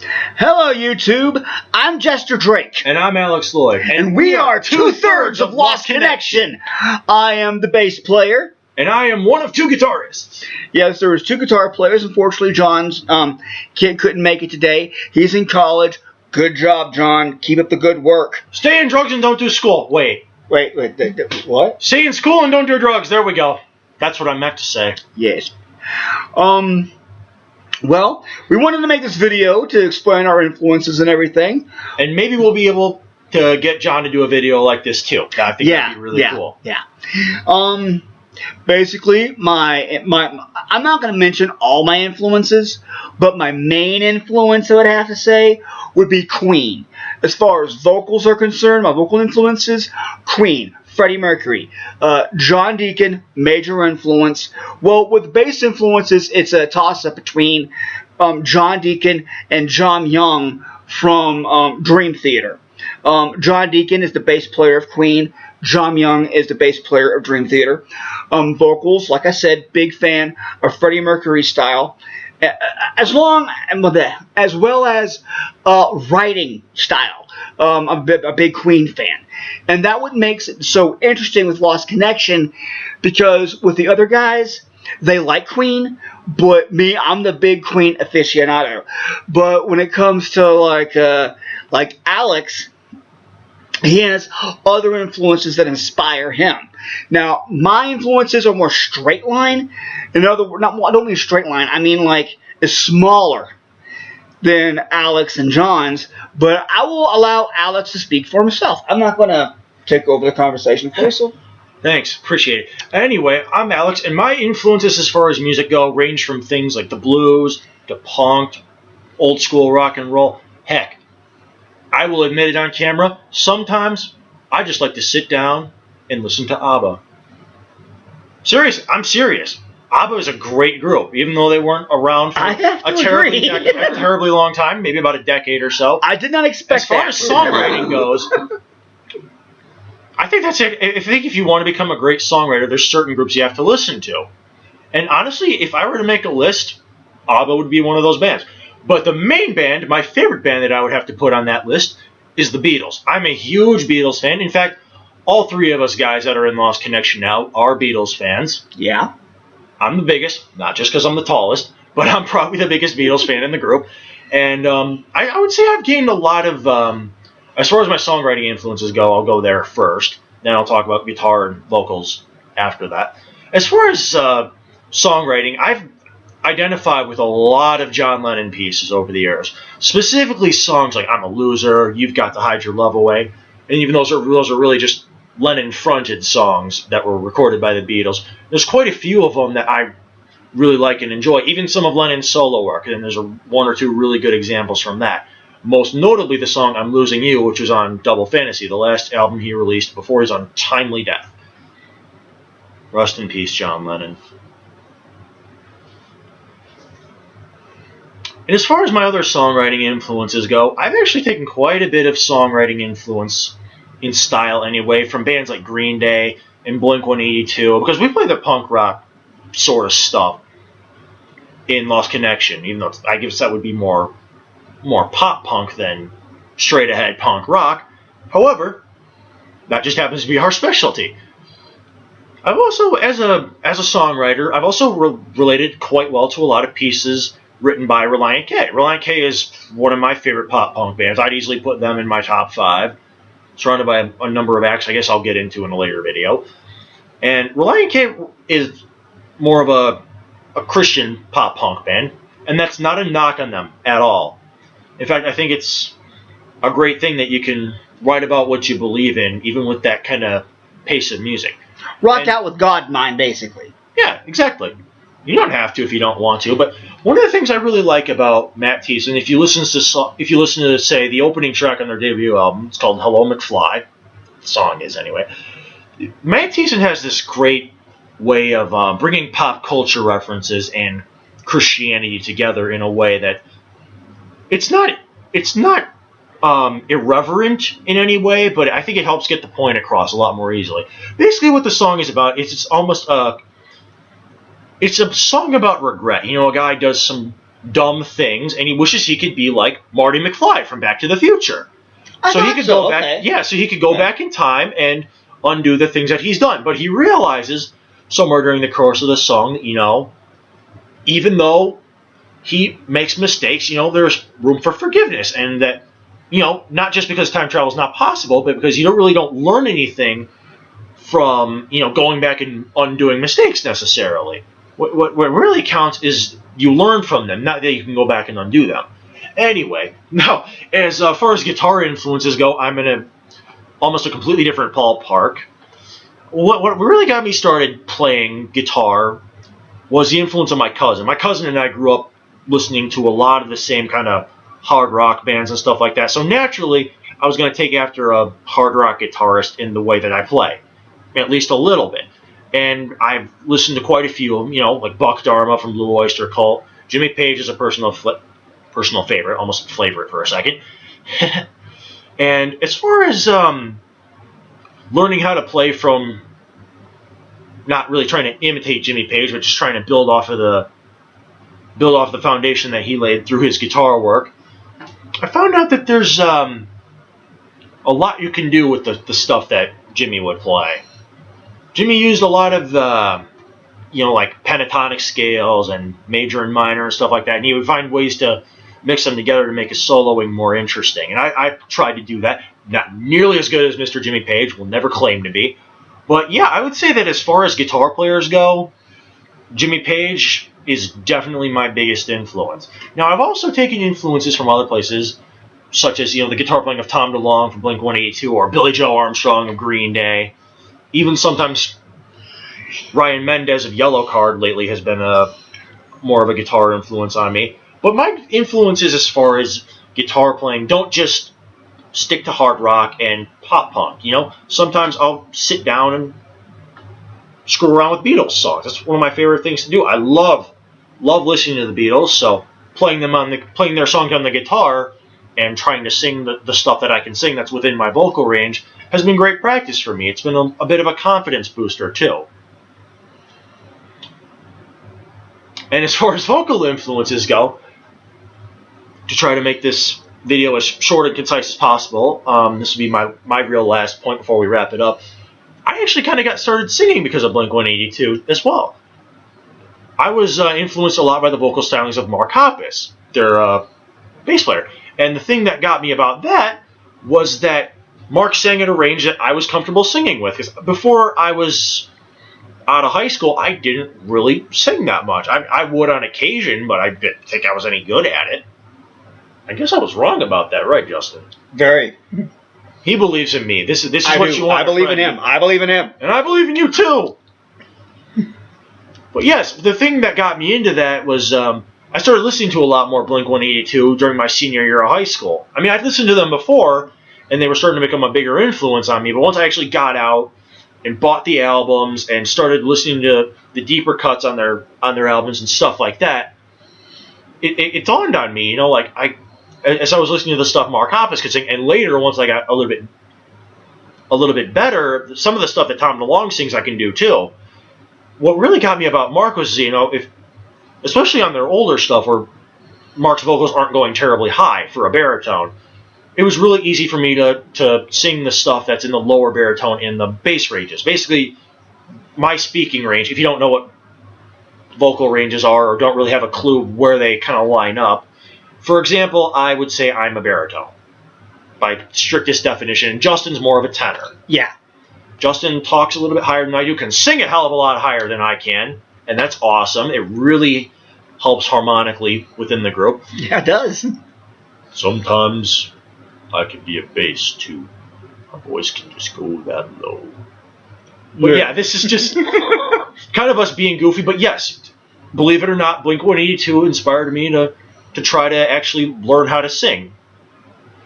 Hello, YouTube. I'm Jester Drake. And I'm Alex Lloyd. And we are two-thirds of Lost Connection. I am the bass player. And I am one of two guitarists. Yes, there was two guitar players. Unfortunately, John's kid couldn't make it today. He's in college. Good job, John. Keep up the good work. Stay in drugs and don't do school. Wait, what? Stay in school and don't do drugs. There we go. That's what I meant to say. Yes. Well, we wanted to make this video to explain our influences and everything. And maybe we'll be able to get John to do a video like this too. I think that'd be really cool. Yeah. Basically, I'm not going to mention all my influences, but my main influence, I would have to say, would be Queen. As far as vocals are concerned, my vocal influences, Queen, Freddie Mercury, John Deacon, major influence. Well, with bass influences, it's a toss-up between John Deacon and John Young from Dream Theater. John Deacon is the bass player of Queen. John Young is the bass player of Dream Theater. Vocals, like I said, big fan of Freddie Mercury style, as well as writing style. I'm a big Queen fan, and that what makes it so interesting with Lost Connection, because with the other guys, they like Queen, but me, I'm the big Queen aficionado. But when it comes to like Alex, he has other influences that inspire him. Now, my influences are more straight line. I don't mean straight line. I mean it's smaller than Alex and John's. But I will allow Alex to speak for himself. I'm not going to take over the conversation for you. So. Thanks, appreciate it. Anyway, I'm Alex, and my influences as far as music go range from things like the blues, to punk, old school rock and roll. Heck, I will admit it on camera, sometimes I just like to sit down and listen to ABBA. I'm serious. ABBA is a great group, even though they weren't around for a terribly long time, maybe about a decade or so. I did not expect that. As far as songwriting goes, I think that's it. I think if you want to become a great songwriter, there's certain groups you have to listen to. And honestly, if I were to make a list, ABBA would be one of those bands. But the main band, my favorite band that I would have to put on that list, is the Beatles. I'm a huge Beatles fan. In fact, all three of us guys that are in Lost Connection now are Beatles fans. Yeah. I'm the biggest, not just because I'm the tallest, but I'm probably the biggest Beatles fan in the group. And I would say I've gained a lot of, as far as my songwriting influences go, I'll go there first. Then I'll talk about guitar and vocals after that. As far as songwriting, I've identified with a lot of John Lennon pieces over the years, specifically songs like "I'm a Loser," "You've Got to Hide Your Love Away," and even those are really just Lennon-fronted songs that were recorded by the Beatles. There's quite a few of them that I really like and enjoy, even some of Lennon's solo work, and there's one or two really good examples from that. Most notably the song "I'm Losing You," which was on Double Fantasy, the last album he released before his untimely death. Rest in peace, John Lennon. And as far as my other songwriting influences go, I've actually taken quite a bit of songwriting influence in style anyway from bands like Green Day and Blink-182, because we play the punk rock sort of stuff in Lost Connection, even though I guess that would be more pop punk than straight ahead punk rock. However, that just happens to be our specialty. I've also, as a songwriter, I've also related quite well to a lot of pieces written by Relient K. Relient K is one of my favorite pop punk bands. I'd easily put them in my top 5. Surrounded by a number of acts I guess I'll get into in a later video. And Relient K is more of a Christian pop punk band, and that's not a knock on them at all. In fact, I think it's a great thing that you can write about what you believe in, even with that kind of pace of music. Rock out with God in mind, basically. Yeah, exactly. You don't have to if you don't want to, but one of the things I really like about Matt Thiessen, if you listen to say the opening track on their debut album, it's called "Hello McFly." The song is anyway. Matt Thiessen has this great way of bringing pop culture references and Christianity together in a way that it's not irreverent in any way, but I think it helps get the point across a lot more easily. Basically, what the song is about is it's a song about regret. You know, a guy does some dumb things, and he wishes he could be like Marty McFly from Back to the Future. So he could go back. Yeah, so he could go back in time and undo the things that he's done. But he realizes somewhere during the course of the song that, even though he makes mistakes, there's room for forgiveness, and that, not just because time travel is not possible, but because you don't learn anything from, going back and undoing mistakes necessarily. What really counts is you learn from them, not that you can go back and undo them. Anyway, now, as far as guitar influences go, I'm in almost a completely different ballpark. What really got me started playing guitar was the influence of my cousin. My cousin and I grew up listening to a lot of the same kind of hard rock bands and stuff like that. So naturally, I was going to take after a hard rock guitarist in the way that I play, at least a little bit. And I've listened to quite a few of them, like Buck Dharma from Blue Oyster Cult. Jimmy Page is a personal favorite, almost favorite for a second. And as far as learning how to play from, not really trying to imitate Jimmy Page, but just trying to build off the foundation that he laid through his guitar work, I found out that there's a lot you can do with the stuff that Jimmy would play. Jimmy used a lot of like pentatonic scales and major and minor and stuff like that, and he would find ways to mix them together to make his soloing more interesting. And I tried to do that. Not nearly as good as Mr. Jimmy Page, will never claim to be. But yeah, I would say that as far as guitar players go, Jimmy Page is definitely my biggest influence. Now, I've also taken influences from other places, such as, the guitar playing of Tom DeLonge from Blink-182 or Billy Joe Armstrong of Green Day. Even sometimes Ryan Mendez of Yellowcard lately has been more of a guitar influence on me. But my influences as far as guitar playing don't just stick to hard rock and pop punk. Sometimes I'll sit down and screw around with Beatles songs. That's one of my favorite things to do. I love listening to the Beatles, so playing their songs on the guitar and trying to sing the stuff that I can sing that's within my vocal range has been great practice for me. It's been a bit of a confidence booster too. And as far as vocal influences go, to try to make this video as short and concise as possible, this will be my real last point before we wrap it up. I actually kind of got started singing because of Blink-182 as well. I was influenced a lot by the vocal stylings of Mark Hoppus, their bass player. And the thing that got me about that was that Mark sang at a range that I was comfortable singing with. Because before I was out of high school, I didn't really sing that much. I would on occasion, but I didn't think I was any good at it. I guess I was wrong about that, right, Justin? Very. He believes in me. This is what you want. I believe in him. I believe in him. And I believe in you too. But yes, the thing that got me into that was I started listening to a lot more Blink-182 during my senior year of high school. I mean, I'd listened to them before, and they were starting to become a bigger influence on me. But once I actually got out and bought the albums and started listening to the deeper cuts on their albums and stuff like that, it dawned on me, as I was listening to the stuff Mark Hoppus could sing, and later, once I got a little bit better, some of the stuff that Tom DeLonge sings I can do too. What really got me about Mark was, if especially on their older stuff where Mark's vocals aren't going terribly high for a baritone, it was really easy for me to sing the stuff that's in the lower baritone in the bass ranges. Basically, my speaking range, if you don't know what vocal ranges are or don't really have a clue where they kind of line up, for example, I would say I'm a baritone by strictest definition. Justin's more of a tenor. Yeah. Justin talks a little bit higher than I do, can sing a hell of a lot higher than I can, and that's awesome. It really helps harmonically within the group. Yeah, it does. Sometimes I can be a bass too. My voice can just go that low. But yeah, this is just kind of us being goofy. But yes, believe it or not, Blink-182 inspired me to try to actually learn how to sing.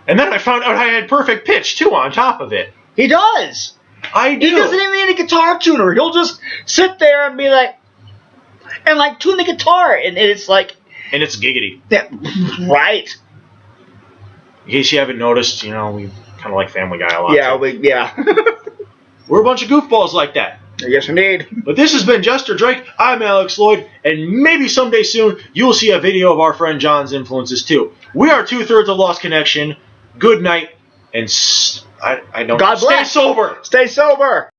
And then I found out I had perfect pitch too on top of it. He does. I do. He doesn't even need a guitar tuner. He'll just sit there and be like, and tune the guitar, and it's like. And it's giggity. Right. In case you haven't noticed, we kind of like Family Guy a lot. Yeah, yeah. We're a bunch of goofballs like that. Yes, indeed. But this has been Jester Drake. I'm Alex Lloyd, and maybe someday soon you'll see a video of our friend John's influences too. We are 2/3 of Lost Connection. Good night, and I don't. God bless. Stay sober. Stay sober.